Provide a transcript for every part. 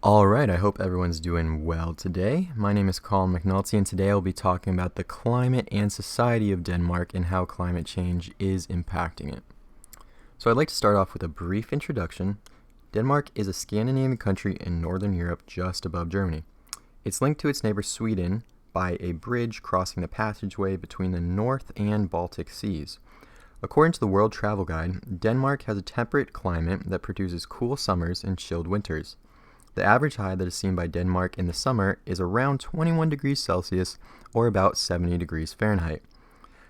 All right, I hope everyone's doing well today. My name is Colin McNulty, and today I'll be talking about the climate and society of Denmark and how climate change is impacting it. So I'd like to start off with a brief introduction. Denmark is a Scandinavian country in Northern Europe just above Germany. It's linked to its neighbor Sweden by a bridge crossing the passageway between the North and Baltic Seas. According to the World Travel Guide, Denmark has a temperate climate that produces cool summers and chilled winters. The average high that is seen by Denmark in the summer is around 21 degrees Celsius or about 70 degrees Fahrenheit.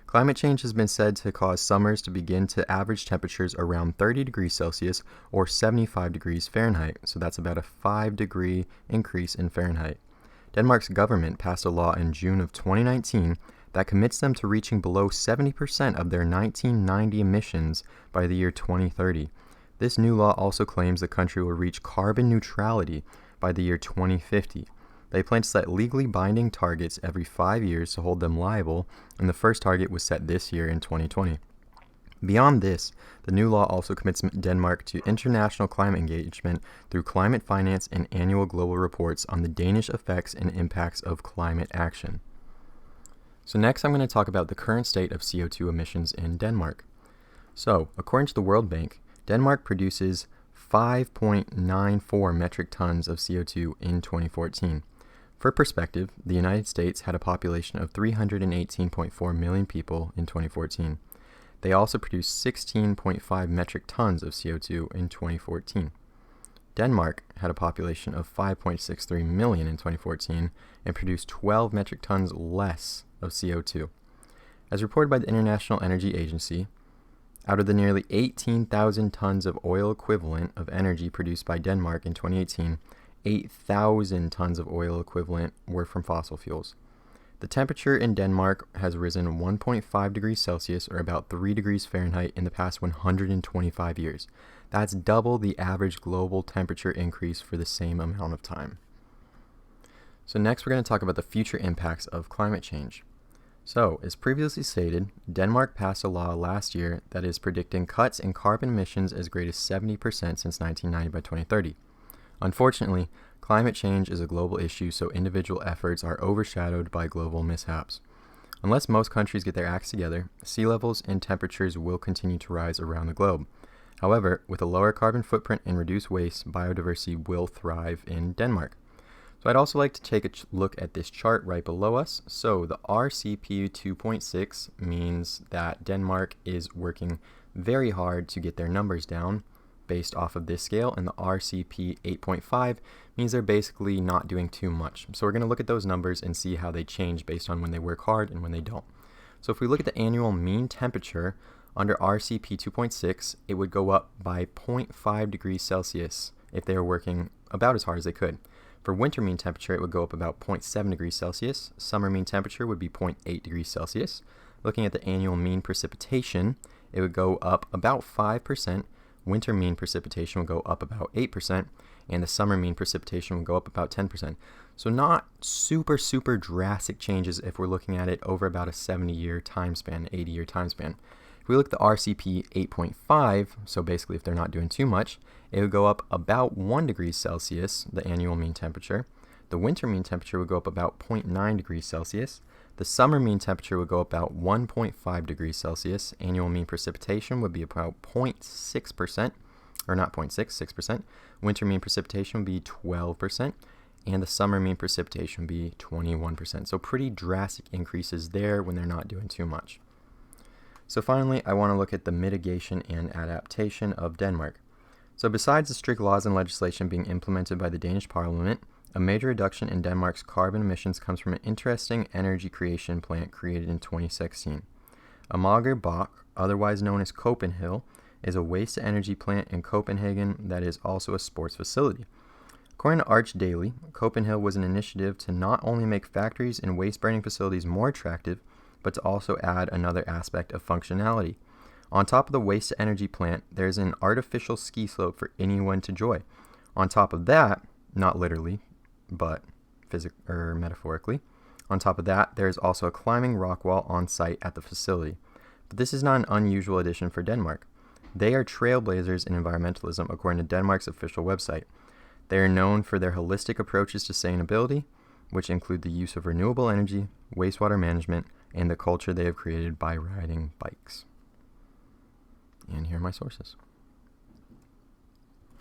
Climate change has been said to cause summers to begin to average temperatures around 30 degrees Celsius or 75 degrees Fahrenheit, so that's about a 5-degree increase in Fahrenheit. Denmark's government passed a law in June of 2019 that commits them to reaching below 70% of their 1990 emissions by the year 2030. This new law also claims the country will reach carbon neutrality by the year 2050. They plan to set legally binding targets every 5 years to hold them liable, and the first target was set this year in 2020. Beyond this, the new law also commits Denmark to international climate engagement through climate finance and annual global reports on the Danish effects and impacts of climate action. So next I'm going to talk about the current state of CO2 emissions in Denmark. So, according to the World Bank, Denmark produces 5.94 metric tons of CO2 in 2014. For perspective, the United States had a population of 318.4 million people in 2014. They also produced 16.5 metric tons of CO2 in 2014. Denmark had a population of 5.63 million in 2014 and produced 12 metric tons less of CO2. As reported by the International Energy Agency, out of the nearly 18,000 tons of oil equivalent of energy produced by Denmark in 2018, 8,000 tons of oil equivalent were from fossil fuels. The temperature in Denmark has risen 1.5 degrees Celsius or about 3 degrees Fahrenheit in the past 125 years. That's double the average global temperature increase for the same amount of time. So next we're going to talk about the future impacts of climate change. So, as previously stated, Denmark passed a law last year that is predicting cuts in carbon emissions as great as 70% since 1990 by 2030. Unfortunately, climate change is a global issue, so individual efforts are overshadowed by global mishaps. Unless most countries get their acts together, sea levels and temperatures will continue to rise around the globe. However, with a lower carbon footprint and reduced waste, biodiversity will thrive in Denmark. So I'd also like to take a look at this chart right below us. So the RCP 2.6 means that Denmark is working very hard to get their numbers down based off of this scale, and the RCP 8.5 means they're basically not doing too much. So we're going to look at those numbers and see how they change based on when they work hard and when they don't. So if we look at the annual mean temperature under RCP 2.6, it would go up by 0.5 degrees Celsius if they were working about as hard as they could. For winter mean temperature, it would go up about 0.7 degrees Celsius. Summer mean temperature would be 0.8 degrees Celsius. Looking at the annual mean precipitation, it would go up about 5%. Winter mean precipitation would go up about 8%. And the summer mean precipitation would go up about 10%. So not super drastic changes if we're looking at it over about a 70-year time span, 80-year time span. If we look at the RCP 8.5, so basically if they're not doing too much, it would go up about 1 degree Celsius, the annual mean temperature. The winter mean temperature would go up about 0.9 degrees Celsius. The summer mean temperature would go up about 1.5 degrees Celsius. Annual mean precipitation would be about 0.6%, or not 0.6, 6%. Winter mean precipitation would be 12%, and the summer mean precipitation would be 21%. So pretty drastic increases there when they're not doing too much. So finally, I want to look at the mitigation and adaptation of Denmark. So besides the strict laws and legislation being implemented by the Danish Parliament, a major reduction in Denmark's carbon emissions comes from an interesting energy creation plant created in 2016. Amager Bach, otherwise known as Copenhill, is a waste-to-energy plant in Copenhagen that is also a sports facility. According to Arch Daily, Copenhill was an initiative to not only make factories and waste-burning facilities more attractive, but to also add another aspect of functionality. On top of the waste-to-energy plant, there's an artificial ski slope for anyone to enjoy. On top of that, not literally, but metaphorically, on top of that, there's also a climbing rock wall on site at the facility. But this is not an unusual addition for Denmark. They are trailblazers in environmentalism, according to Denmark's official website. They are known for their holistic approaches to sustainability, which include the use of renewable energy, wastewater management, and the culture they have created by riding bikes. And here are my sources.